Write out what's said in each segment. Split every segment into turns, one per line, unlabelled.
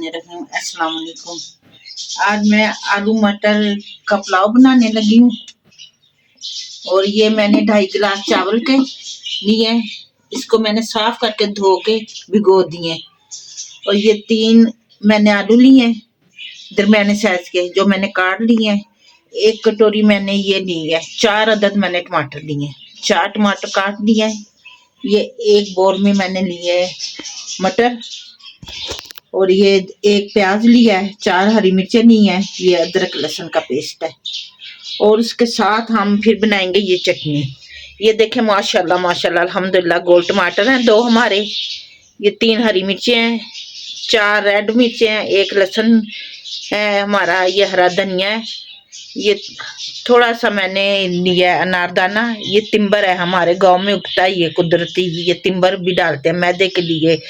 बिस्मिल्लाहिर्रहमानिर्रहीम। अस्सलाम वालेकुम। आज मैं आलू मटर का पुलाव बनाने लगी हूँ और ये मैंने 2.5 गिलास चावल के लिए, इसको मैंने साफ करके धो के भिगो दिए। और ये 3 मैंने आलू लिए दरमियाने साइज के जो मैंने काट लिए। 1 कटोरी मैंने ये ली है। 4 अदद मैंने टमाटर लिए, 4 टमाटर काट दिए। ये 1 बोल में मैंने लिए मटर और ये 1 प्याज लिया है, 4 हरी मिर्चें ली हैं, ये अदरक लहसुन का पेस्ट है। और उसके साथ हम फिर बनाएंगे ये चटनी। ये देखें माशाल्लाह माशाल्लाह अल्हम्दुलिल्लाह गोल टमाटर हैं 2 हमारे, ये 3 हरी मिर्चें हैं, 4 रेड मिर्चें हैं, 1 लहसुन है हमारा, ये हरा धनिया है, ये थोड़ा सा मैंने लिया है अनारदाना। ये तिम्बर है हमारे गांव में उगता है, ये कुदरती, ये तिम्बर भी डालते हैं मैदे के लिए,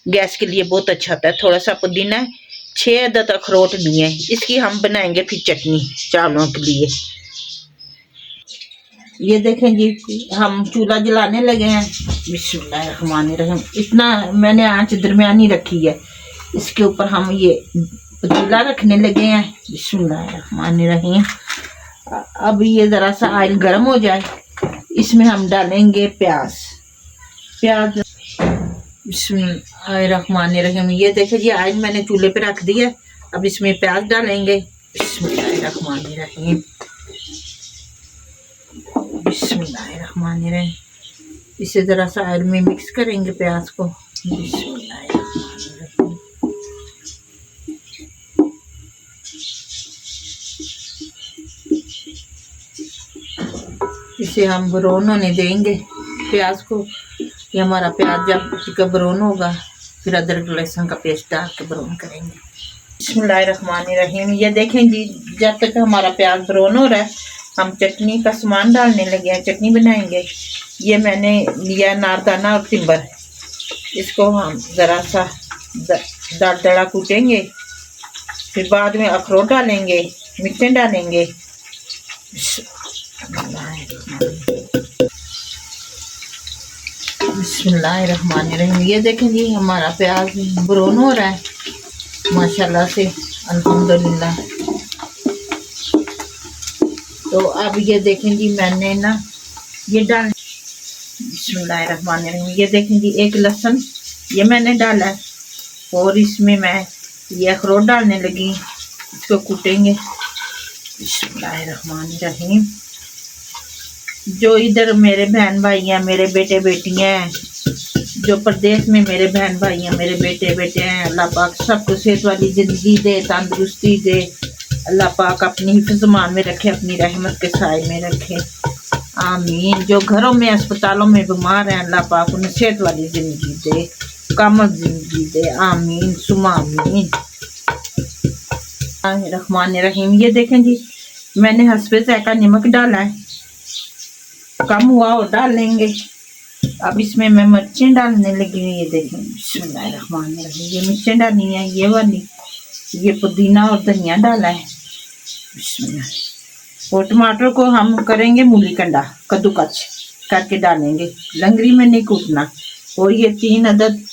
गैस के लिए बहुत अच्छा होता है। थोड़ा सा पुदीना है, 6 अदद अखरोट लिए। इसकी हम बनाएंगे फिर चटनी चावलों के लिए। ये देखें जी हम चूल्हा जलाने लगे हैं। बिस्मिल्लाहिर्रहमानिर्रहीम। इतना मैंने आंच दरमियानी रखी है। इसके ऊपर हम ये पतीला रखने लगे हैं। बिस्मिल्लाहिर्रहमानिर्रहीम। अब ये जरा सा ऑयल गर्म हो जाए, इसमें हम डालेंगे प्याज। बिस्मिल्लाहिर्रहमानिर्रहीम। ये देखिए जी ऑयल मैंने चूल्हे पे रख दिया। अब इसमें प्याज डालेंगे। बिस्मिल्लाहिर्रहमानिर्रहीम। बिस्मिल्लाहिर्रहमानिर्रहीम। इसे जरा सा ऑयल में मिक्स करेंगे प्याज को। बिस्मिल्लाहिर्रहमानिर्रहीम। इसे हम ब्राउन होने देंगे प्याज को। ये हमारा प्याज जब ब्राउन होगा फिर अदरक लहसुन का पेस्ट डाल के ब्राउन करेंगे। बिस्मिल्लाहिर्रहमानिर्रहीम। ये देखें जी जब तक हमारा प्याज ब्राउन हो रहा है हम चटनी का सामान डालने लगे हैं, चटनी बनाएंगे। ये मैंने लिया नारदाना और तिम्बर, इसको हम ज़रा सा दरदरा कूटेंगे। फिर बाद में अखरोट डालेंगे, मिर्चें डालेंगे। बिस्मिल्लाहिर्रहमानिर्रहीम। ये देखें जी हमारा प्याज ब्राउन हो रहा है माशाल्लाह से, अल्हम्दुलिल्लाह। तो अब ये देखें जी मैंने ना ये डाल, बिस्मिल्लाहिर्रहमानिर्रहीम। ये देखें जी 1 लहसुन ये मैंने डाला है और इसमें मैं ये अखरोट डालने लगी, इसको कूटेंगे। बिस्मिल्लाहिर्रहमानिर्रहीम। जो इधर मेरे बहन भाई हैं, मेरे बेटे बेटियां हैं, जो प्रदेश में मेरे बहन भाई हैं, मेरे बेटे बेटे हैं, अल्लाह पाक सबको सेहत वाली ज़िंदगी दे, तंदुरुस्ती दे। अल्लाह पाक अपनी हिफ्ज़-मान में रखे, अपनी रहमत के साए में रखे, आमीन। जो घरों में अस्पतालों में बीमार हैं अल्लाह पाक उन्हें सेहत वाली ज़िंदगी दे, कामल ज़िंदगी दे, आमीन सुमा आमीन। रहमानिर्रहीम। ये देखें जी मैंने हस्बे जायका नमक डाला है, कम हुआ और डाल लेंगे। अब इसमें मैं मिर्चें डालने लगी हूँ। ये देखें बिस्मिल्लाहिर्रहमानिर्रहीम। ये मिर्चें डालनी है, ये वाली, ये पुदीना और धनिया डाला है। बिस्मिल्लाह। और टमाटर को हम करेंगे मूली कंडा कद्दूकस करके डालेंगे, लंगरी में नहीं कूटना। और ये 3 अदद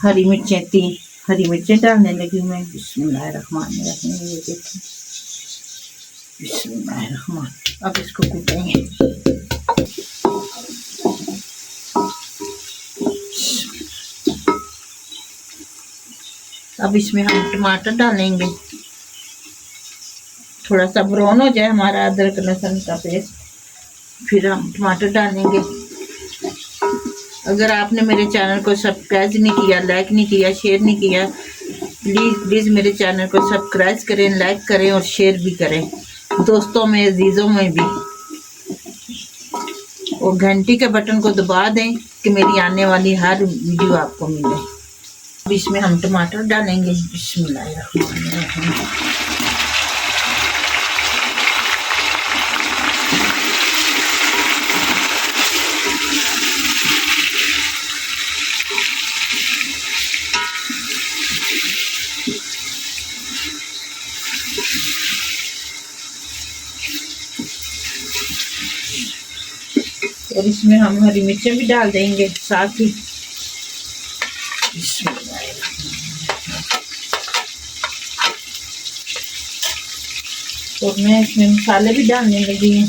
हरी मिर्चें, 3 हरी मिर्चें डालने लगी मैं। बिस्मिल्लाहिर्रहमानिर्रहीम। ये देखें बिस्मिल्लाहिर्रहमान। अब इसको कूटेंगे। अब इसमें हम टमाटर डालेंगे, थोड़ा सा ब्राउन हो जाए हमारा अदरक लहसुन का पेस्ट, फिर हम टमाटर डालेंगे। अगर आपने मेरे चैनल को सब्सक्राइब नहीं किया, लाइक नहीं किया, शेयर नहीं किया, प्लीज़ मेरे चैनल को सब्सक्राइब करें, लाइक करें और शेयर भी करें दोस्तों में, अजीज़ों में भी। और घंटी के बटन को दबा दें कि मेरी आने वाली हर वीडियो आपको मिले। अब इसमें हम टमाटर डालेंगे। बिस्मिल्लाहिर्रहमानिर्रहीम। और इसमें हम हरी मिर्चें भी डाल देंगे साथ ही। और मैं इसमें मसाले भी डालने लगी हूँ।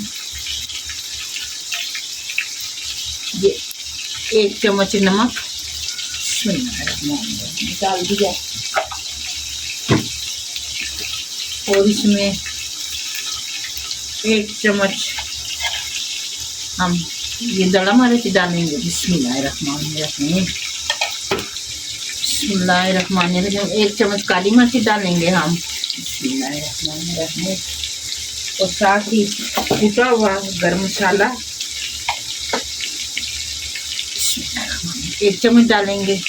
ये 1 चम्मच नमक डाल दिया और इसमें 1 चम्मच हम ये दड़ा मिर्च डालेंगे। बिस्मिल्लाहिर्रहमानिर्रहीम। बिस्मिल्लाहिर्रहमानिर्रहीम। 1 चम्मच काली मिर्च डालेंगे हम। बिस्मिल्लाहिर्रहमानिर्रहीम। और साथ ही कूटा हुआ गरम मसाला 1 चम्मच डालेंगे।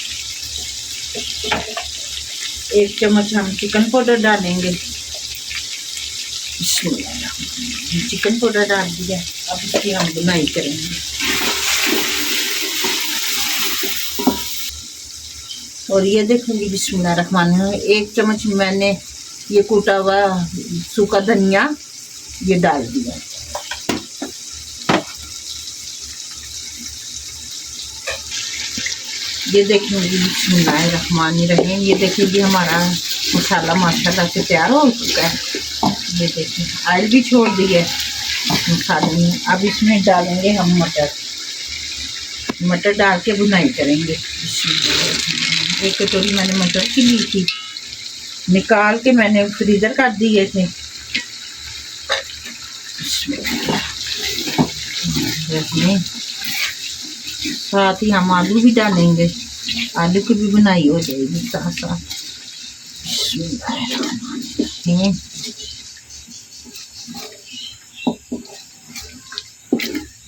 1 चम्मच हम चिकन पाउडर डालेंगे। चिकन पाउडर डाल दिया। अब इसकी हम बुनाई करेंगे। और ये देखूंगी बिस्मिल्लाहिर्रहमानिर्रहीम 1 चम्मच मैंने ये कूटा हुआ सूखा धनिया ये डाल दिया। ये देखेंगे बिस्मिल्लाहिर्रहमानिर्रहीम। ये देखेंगे हमारा मसाला माशाल्लाह से तैयार हो चुका है। ये देखिए ऑयल भी छोड़ दी है मसाले में। अब इसमें डालेंगे हम मटर डाल के बुनाई करेंगे। 1 कटोरी मैंने मटर की ली थी, निकाल के मैंने फ्रीज़र कर दिए थे। साथ ही हम आलू भी डालेंगे, आलू की भी बुनाई हो जाएगी साथ साथ।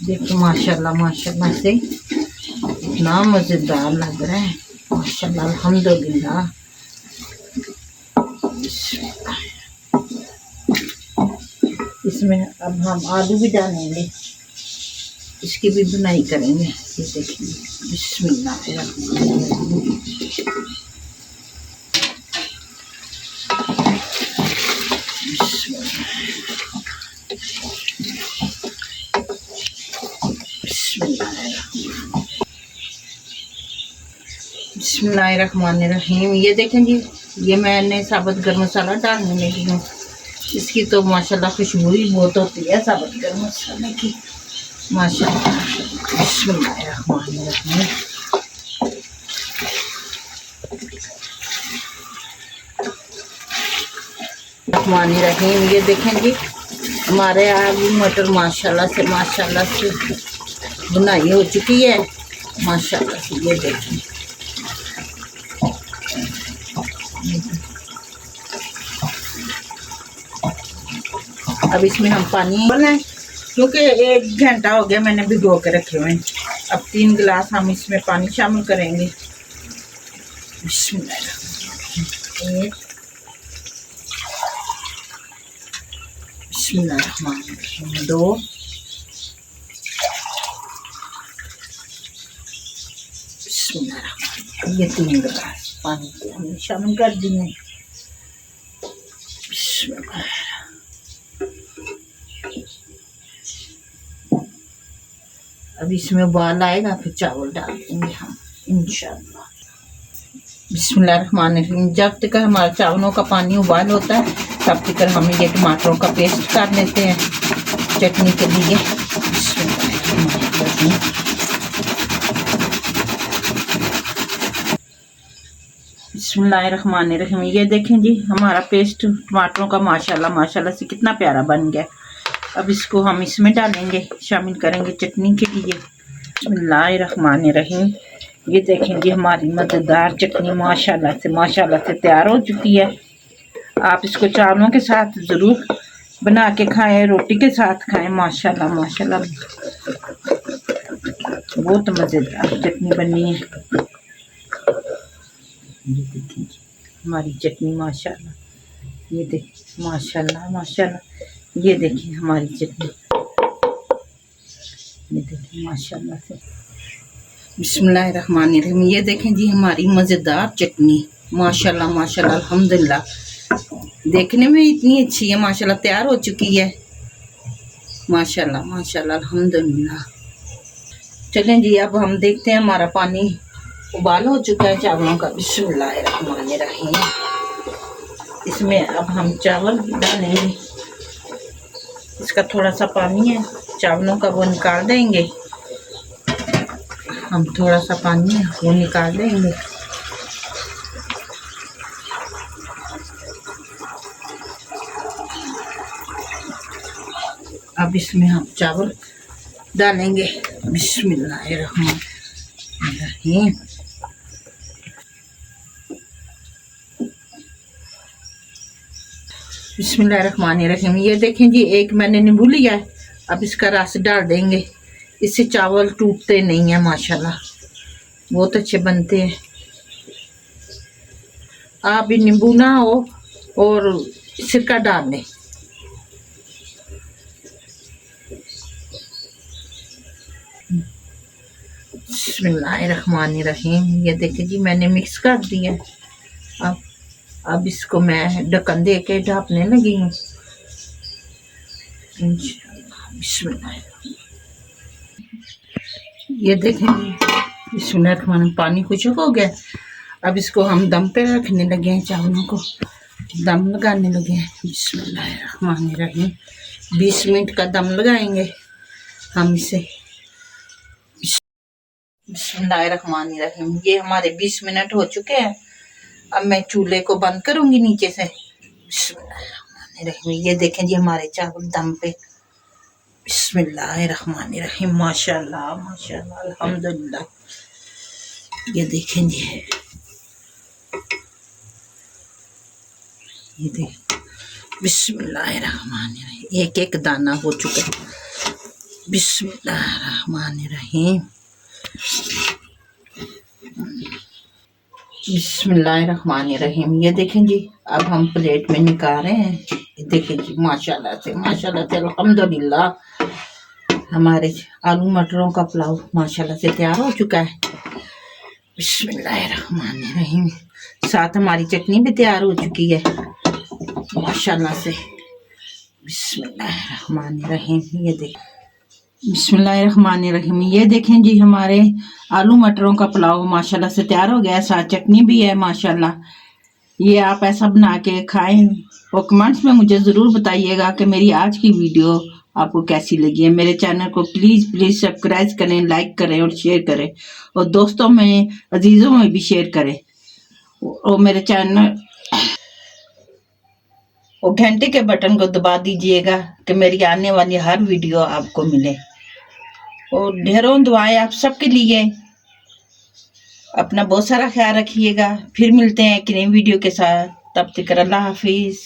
देखो माशाल्लाह माशाल्लाह से इतना मज़ेदार लग रहा है माशाल्लाह अल्हम्दुलिल्लाह। इसमें अब हम आलू भी डालेंगे, इसकी भी बुनाई करेंगे। ये देखिए बिस्मिल्लाहिर्रहमानिर्रहीम। बिस्मिल्लाहिर्रहमानिर्रहीम। ये देखें जी, ये मैंने साबुत गरम मसाला डालने लगी हूँ। इसकी तो माशाल्लाह खुशबू ही बहुत होती है साबुत गरम मसाले की माशाल्लाह। बिस्मिल्लाहिर्रहमानिर्रहीम। रहमानिर्रहीम। ये देखें जी हमारे आलू मटर माशाल्लाह से बुनाई हो चुकी है माशाल्लाह से। ये देखें अब इसमें हम पानी बनाए क्योंकि 1 घंटा हो गया मैंने भिगो के रखे हुए हैं। अब 3 गिलास हम इसमें पानी शामिल करेंगे। बिस्मिल्लाहिर्रहमानिर्रहीम। बिस्मिल्लाहिर्रहमानिर्रहीम। 2 बिस्मिल्लाहिर्रहमानिर्रहीम। ये 3 गिलास पानी के हमने शामिल कर दिए। बिस्मिल्लाह। अब इसमें उबाल आएगा फिर चावल डाल देंगे हम इंशाअल्लाह। बिस्मिल्लाहिर्रहमानिर्रहीम। जब तक हमारे चावलों का पानी उबाल होता है तब तक हम ये टमाटरों का पेस्ट कर लेते हैं चटनी के लिए। बिस्मिल्लाहिर्रहमानिर्रहीम। ये देखें जी हमारा पेस्ट टमाटरों का माशाल्लाह से कितना प्यारा बन गया। अब इसको हम इसमें डालेंगे, शामिल करेंगे चटनी के लिए। बिस्मिल्लाहिर्रहमानिर्रहीम। ये देखें जी हमारी मज़ेदार चटनी माशाल्लाह से तैयार हो चुकी है। आप इसको चावलों के साथ ज़रूर बना के खाएं, रोटी के साथ खाएं। माशाल्लाह बहुत मज़ेदार चटनी बनी है। ये देखें जी हमारी चटनी माशाल्लाह। ये देखिए माशाल्लाह। ये देखिए हमारी चटनी, ये देखिए माशाल्लाह से। बिस्मिल्लाहिर्रहमानिर्रहीम। ये देखें जी हमारी मज़ेदार चटनी माशाल्लाह अल्हम्दुलिल्लाह। देखने में इतनी अच्छी है माशाल्लाह, तैयार हो चुकी है माशाल्लाह अल्हम्दुलिल्लाह। चलें जी अब हम देखते हैं हमारा पानी उबाल हो चुका है चावलों का। बिस्मिल्लाहिर्रहमानिर्रहीम। इसमें अब हम चावल डालेंगे। इसका थोड़ा सा पानी है चावलों का, वो निकाल देंगे हम। थोड़ा सा पानी है वो निकाल देंगे। अब इसमें हम चावल डालेंगे। बिस्मिल्लाहिर्रहमानिर्रहीम। बिस्मिल्लाहिर्रहमानिर्रहीम। ये देखें जी, एक मैंने नींबू लिया है, अब इसका रस डाल देंगे। इससे चावल टूटते नहीं है माशाल्लाह, बहुत अच्छे बनते हैं। आप भी नींबू ना हो और सिरका डाल लें। बिस्मिल्लाहिर्रहमानिर्रहीम। ये देखिए जी, मैंने मिक्स कर दिया। अब इसको मैं ढक्कन दे के ढापने लगी हूँ इंशाअल्लाह। ये देखें बिस्मिल्लाहिर्रहमानिर्रहीम, पानी खुशक हो गया। अब इसको हम दम पे रखने लगे हैं, चावलों को दम लगाने लगे हैं। बिस्मिल्लाहिर्रहमानिर्रहीम। 20 मिनट का दम लगाएंगे हम इसे। बिस्मिल्लाहिर्रहमानिर्रहीम। ये हमारे 20 मिनट हो चुके हैं। अब मैं चूल्हे को बंद करूंगी नीचे से। बिस्मिल्लाहिर्रहमानिर्रहीम। ये देखें जी, हमारे चावल दम पे। बिस्मिल्लाहिर्रहमानिर्रहीम। माशाल्लाह माशाल्लाह, अल्हम्दुलिल्लाह। ये देखें जी, ये देखें। बिस्मिल्लाहिर्रहमानिर्रहीम। एक एक दाना हो चुका है। बिस्मिल्लाहिर्रहमानिर्रहीम। बिस्मिल्लाहिर्रहमानिर्रहीम। ये देखें जी, अब हम प्लेट में निकाल रहे हैं। ये देखें जी, माशाल्लाह से अल्हम्दुलिल्लाह, हमारे आलू मटरों का पुलाव माशाल्लाह से तैयार हो चुका है। बिस्मिल्लाहिर्रहमानिर्रहीम। साथ हमारी चटनी भी तैयार हो चुकी है माशाल्लाह से। बिस्मिल्लाहिर्रहमानिर्रहीम। ये देखें। बिस्मिल्लाहिर्रहमानिर्रहीम। ये देखें जी, हमारे आलू मटरों का पुलाव माशाल्लाह से तैयार हो गया है। साथ चटनी भी है माशाल्लाह। ये आप ऐसा बना के खाएं और कमेंट्स में मुझे ज़रूर बताइएगा कि मेरी आज की वीडियो आपको कैसी लगी है। मेरे चैनल को प्लीज़ सब्सक्राइब करें, लाइक करें और शेयर करें, और दोस्तों में अजीज़ों में भी शेयर करें। और मेरे चैनल और घंटे के बटन को दबा दीजिएगा कि मेरी आने वाली हर वीडियो आपको मिले। और ढेरों दुआएं आप सबके लिए। अपना बहुत सारा ख्याल रखिएगा। फिर मिलते हैं एक नई वीडियो के साथ। तब तक अल्लाह हाफिज़।